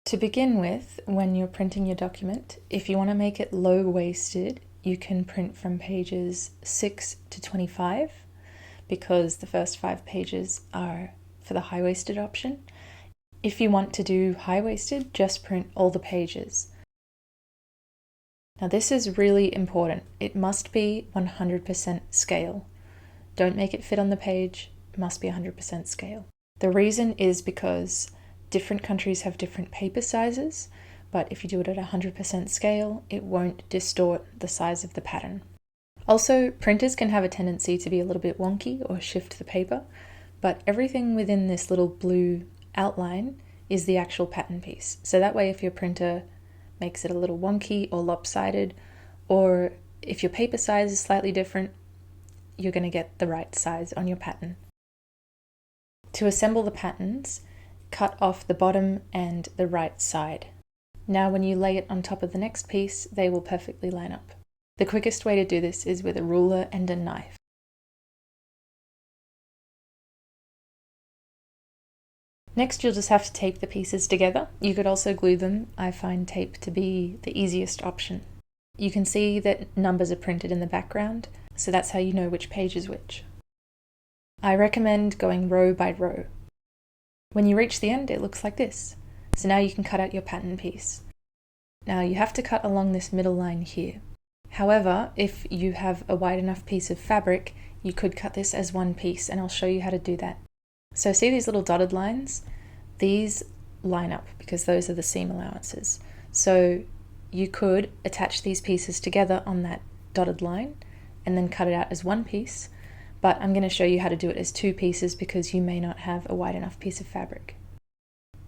To begin with, when you're printing your document, if you want to make it low-waisted, you can print from pages 6 to 25 because the first 5 pages are for the high-waisted option. If you want to do high-waisted, just print all the pages. Now this is really important. It must be 100% scale. Don't make it fit on the page, it must be 100% scale. The reason is because different countries have different paper sizes, but if you do it at 100% scale, it won't distort the size of the pattern. Also, printers can have a tendency to be a little bit wonky or shift the paper, but everything within this little blue outline is the actual pattern piece. So that way, if your printer makes it a little wonky or lopsided, or if your paper size is slightly different, you're going to get the right size on your pattern. To assemble the patterns, cut off the bottom and the right side. Now when you lay it on top of the next piece, they will perfectly line up. The quickest way to do this is with a ruler and a knife. Next, you'll just have to tape the pieces together. You could also glue them. I find tape to be the easiest option. You can see that numbers are printed in the background, so that's how you know which page is which. I recommend going row by row. When you reach the end, it looks like this. So now you can cut out your pattern piece. Now you have to cut along this middle line here. However, if you have a wide enough piece of fabric, you could cut this as one piece, and I'll show you how to do that. So see these little dotted lines? These line up because those are the seam allowances. So you could attach these pieces together on that dotted line and then cut it out as one piece, but I'm going to show you how to do it as two pieces because you may not have a wide enough piece of fabric.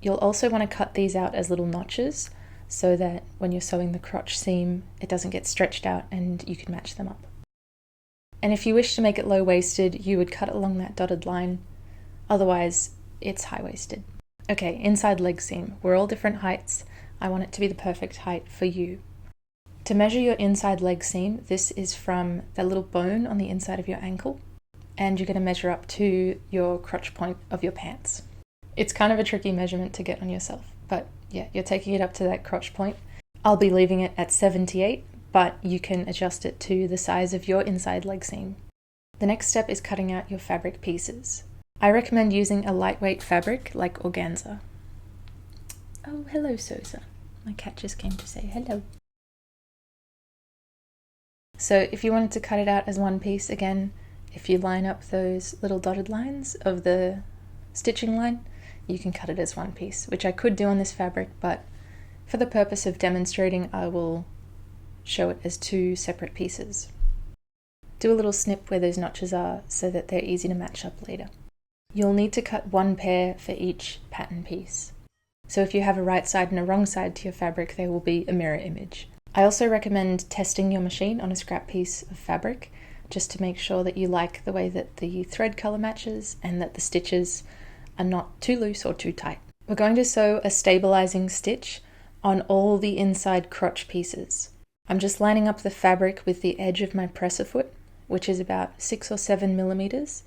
You'll also want to cut these out as little notches so that when you're sewing the crotch seam, it doesn't get stretched out and you can match them up. And if you wish to make it low-waisted, you would cut along that dotted line. Otherwise, it's high-waisted. Okay, inside leg seam. We're all different heights. I want it to be the perfect height for you. To measure your inside leg seam, this is from that little bone on the inside of your ankle, and you're going to measure up to your crotch point of your pants. It's kind of a tricky measurement to get on yourself, but yeah, you're taking it up to that crotch point. I'll be leaving it at 78, but you can adjust it to the size of your inside leg seam. The next step is cutting out your fabric pieces. I recommend using a lightweight fabric like organza. Oh, hello, Sosa. My cat just came to say hello. So if you wanted to cut it out as one piece, again, if you line up those little dotted lines of the stitching line, you can cut it as one piece, which I could do on this fabric, but for the purpose of demonstrating, I will show it as two separate pieces. Do a little snip where those notches are so that they're easy to match up later. You'll need to cut one pair for each pattern piece. So if you have a right side and a wrong side to your fabric, there will be a mirror image. I also recommend testing your machine on a scrap piece of fabric, just to make sure that you like the way that the thread color matches and that the stitches are not too loose or too tight. We're going to sew a stabilizing stitch on all the inside crotch pieces. I'm just lining up the fabric with the edge of my presser foot, which is about 6 or 7 millimeters,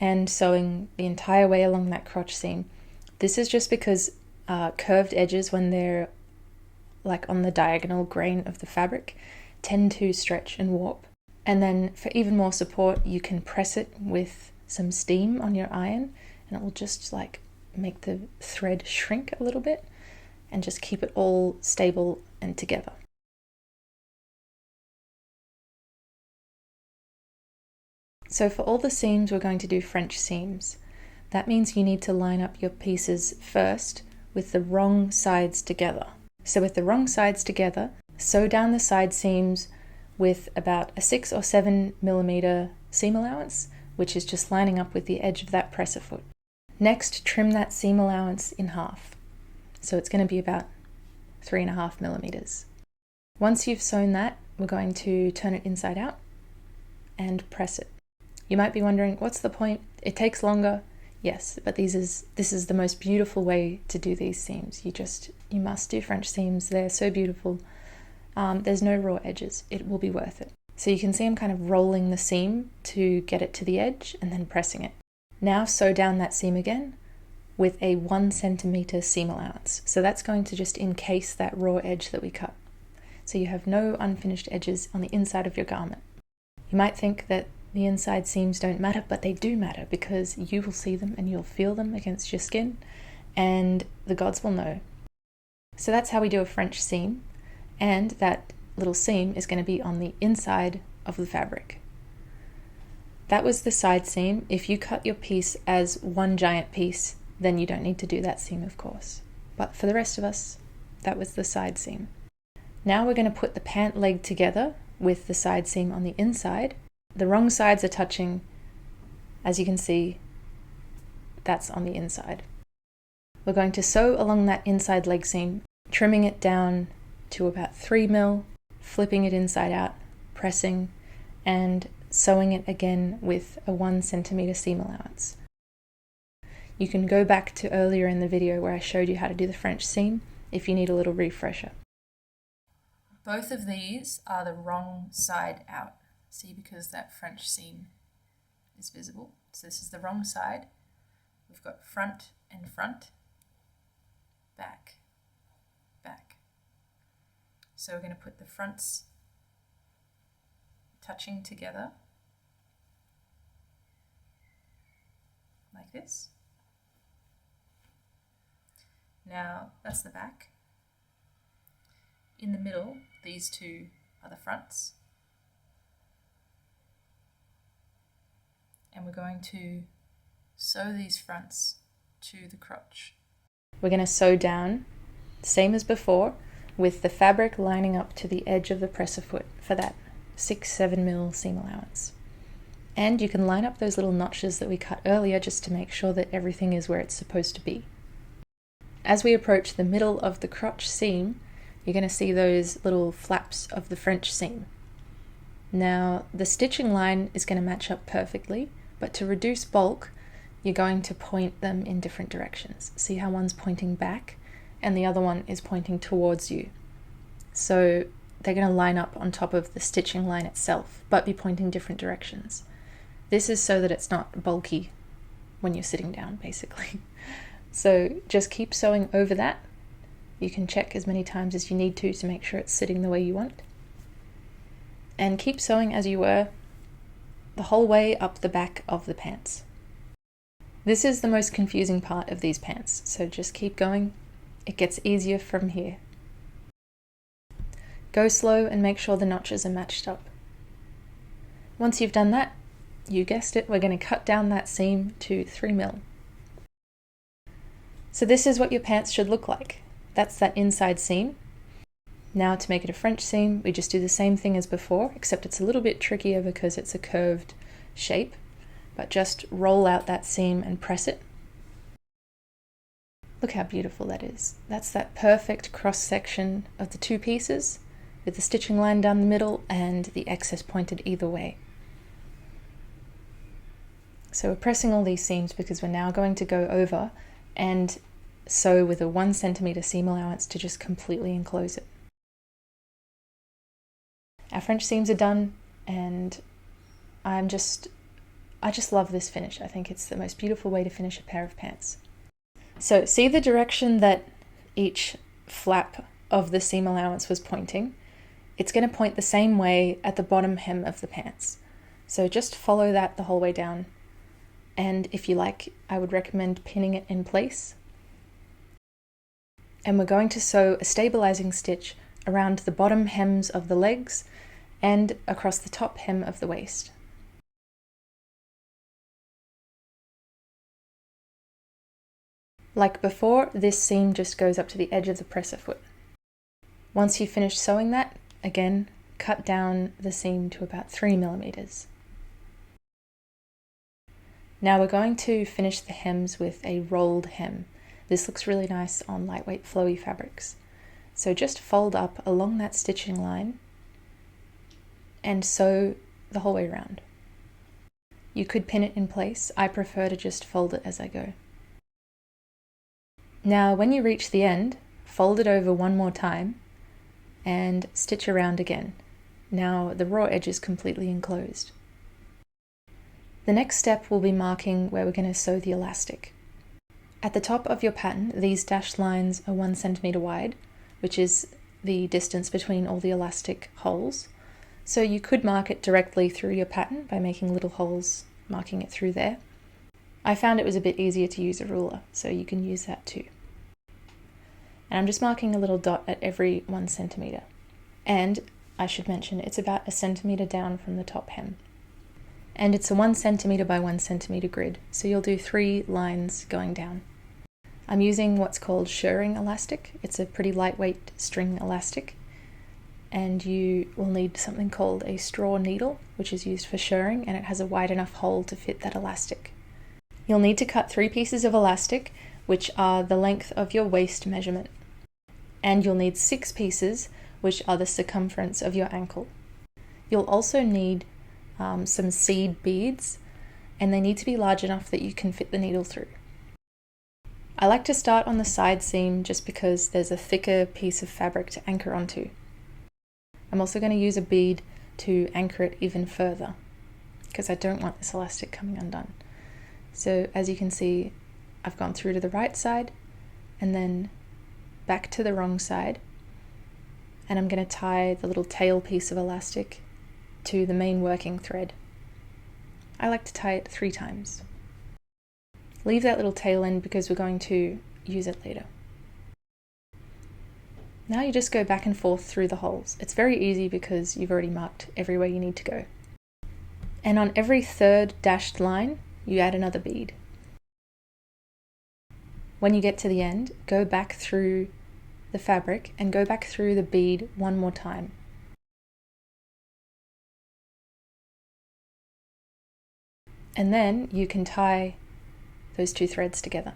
and sewing the entire way along that crotch seam. This is just because curved edges, when they're like on the diagonal grain of the fabric, tend to stretch and warp. And then for even more support, you can press it with some steam on your iron, and it will just like make the thread shrink a little bit and just keep it all stable and together. So for all the seams, we're going to do French seams. That means you need to line up your pieces first with the wrong sides together. So with the wrong sides together, sew down the side seams with about a 6 or 7 millimeter seam allowance, which is just lining up with the edge of that presser foot. Next, trim that seam allowance in half. So it's going to be about 3.5 millimeters. Once you've sewn that, we're going to turn it inside out and press it. You might be wondering, what's the point? It takes longer. Yes, but this is the most beautiful way to do these seams. You must do French seams. They're so beautiful. There's no raw edges. It will be worth it. So you can see I'm kind of rolling the seam to get it to the edge and then pressing it. Now sew down that seam again with a 1 centimeter seam allowance. So that's going to just encase that raw edge that we cut. So you have no unfinished edges on the inside of your garment. You might think that the inside seams don't matter, but they do matter because you will see them and you'll feel them against your skin, and the gods will know. So that's how we do a French seam, and that little seam is going to be on the inside of the fabric. That was the side seam. If you cut your piece as one giant piece, then you don't need to do that seam, of course. But for the rest of us, that was the side seam. Now we're going to put the pant leg together with the side seam on the inside. The wrong sides are touching. As you can see, that's on the inside. We're going to sew along that inside leg seam, trimming it down to about 3 mil, flipping it inside out, pressing, and sewing it again with a 1 centimeter seam allowance. You can go back to earlier in the video where I showed you how to do the French seam if you need a little refresher. Both of these are the wrong side out. See, because that French seam is visible. So this is the wrong side. We've got front and front, back, back. So we're going to put the fronts touching together like this. Now that's the back. In the middle, these two are the fronts. And we're going to sew these fronts to the crotch. We're going to sew down, same as before, with the fabric lining up to the edge of the presser foot for that 6-7 mil seam allowance. And you can line up those little notches that we cut earlier just to make sure that everything is where it's supposed to be. As we approach the middle of the crotch seam, you're going to see those little flaps of the French seam. Now, the stitching line is going to match up perfectly, but to reduce bulk, you're going to point them in different directions. See how one's pointing back and the other one is pointing towards you. So they're going to line up on top of the stitching line itself, but be pointing different directions. This is so that it's not bulky when you're sitting down, basically. So just keep sewing over that. You can check as many times as you need to make sure it's sitting the way you want. And keep sewing as you were the whole way up the back of the pants. This is the most confusing part of these pants, so just keep going. It gets easier from here. Go slow and make sure the notches are matched up. Once you've done that, you guessed it, we're going to cut down that seam to 3 mil. So this is what your pants should look like. That's that inside seam. Now to make it a French seam, we just do the same thing as before, except it's a little bit trickier because it's a curved shape, but just roll out that seam and press it. Look how beautiful that is. That's that perfect cross section of the two pieces with the stitching line down the middle and the excess pointed either way. So we're pressing all these seams because we're now going to go over and sew with a 1 centimeter seam allowance to just completely enclose it. Our French seams are done, and I just love this finish. I think it's the most beautiful way to finish a pair of pants. So see the direction that each flap of the seam allowance was pointing? It's going to point the same way at the bottom hem of the pants. So just follow that the whole way down. And if you like, I would recommend pinning it in place. And we're going to sew a stabilizing stitch around the bottom hems of the legs and across the top hem of the waist. Like before, this seam just goes up to the edge of the presser foot. Once you've finished sewing that, again, cut down the seam to about 3 millimeters. Now we're going to finish the hems with a rolled hem. This looks really nice on lightweight flowy fabrics. So just fold up along that stitching line and sew the whole way around. You could pin it in place. I prefer to just fold it as I go. Now when you reach the end, fold it over one more time and stitch around again. Now the raw edge is completely enclosed. The next step will be marking where we're going to sew the elastic. At the top of your pattern, these dashed lines are 1 centimeter wide, which is the distance between all the elastic holes. So you could mark it directly through your pattern by making little holes, marking it through there. I found it was a bit easier to use a ruler, so you can use that too. And I'm just marking a little dot at every 1 centimeter. And I should mention, it's about 1 centimeter down from the top hem. And it's a 1 centimeter by 1 centimeter grid, so you'll do 3 lines going down. I'm using what's called shirring elastic. It's a pretty lightweight string elastic, and you will need something called a straw needle, which is used for shirring, and it has a wide enough hole to fit that elastic. You'll need to cut 3 pieces of elastic, which are the length of your waist measurement. And you'll need 6 pieces, which are the circumference of your ankle. You'll also need some seed beads, and they need to be large enough that you can fit the needle through. I like to start on the side seam just because there's a thicker piece of fabric to anchor onto. I'm also going to use a bead to anchor it even further, because I don't want this elastic coming undone. So as you can see, I've gone through to the right side and then back to the wrong side, and I'm going to tie the little tail piece of elastic to the main working thread. I like to tie it 3 times. Leave that little tail end because we're going to use it later. Now you just go back and forth through the holes. It's very easy because you've already marked everywhere you need to go. And on every 3rd dashed line, you add another bead. When you get to the end, go back through the fabric and go back through the bead 1 more time. And then you can tie those 2 threads together.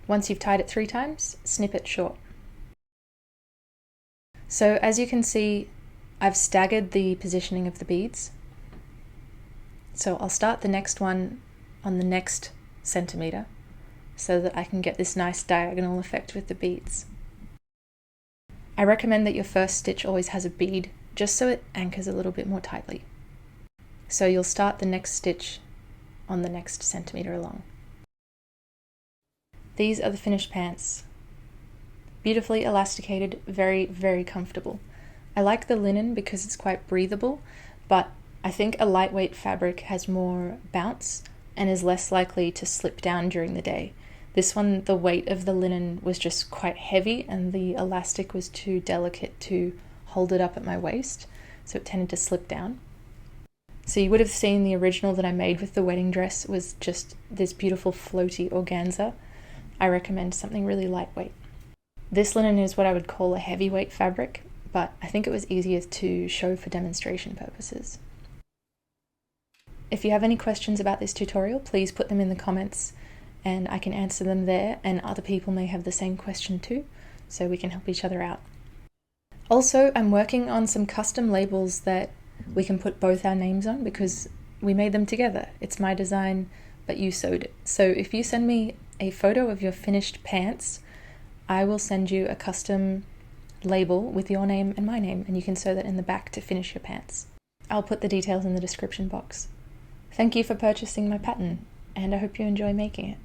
Once you've tied it 3 times, snip it short. So as you can see, I've staggered the positioning of the beads. So I'll start the next one on the next centimeter so that I can get this nice diagonal effect with the beads. I recommend that your first stitch always has a bead, just so it anchors a little bit more tightly. So you'll start the next stitch on the next centimeter along. These are the finished pants. Beautifully elasticated, very, very comfortable. I like the linen because it's quite breathable, but I think a lightweight fabric has more bounce and is less likely to slip down during the day. This one, the weight of the linen was just quite heavy and the elastic was too delicate to hold it up at my waist, so it tended to slip down. So you would have seen the original that I made with the wedding dress was just this beautiful floaty organza. I recommend something really lightweight. This linen is what I would call a heavyweight fabric, but I think it was easier to show for demonstration purposes. If you have any questions about this tutorial, please put them in the comments and I can answer them there, and other people may have the same question too, so we can help each other out. Also, I'm working on some custom labels that we can put both our names on because we made them together. It's my design, but you sewed it. So if you send me a photo of your finished pants, I will send you a custom label with your name and my name, and you can sew that in the back to finish your pants. I'll put the details in the description box. Thank you for purchasing my pattern, and I hope you enjoy making it.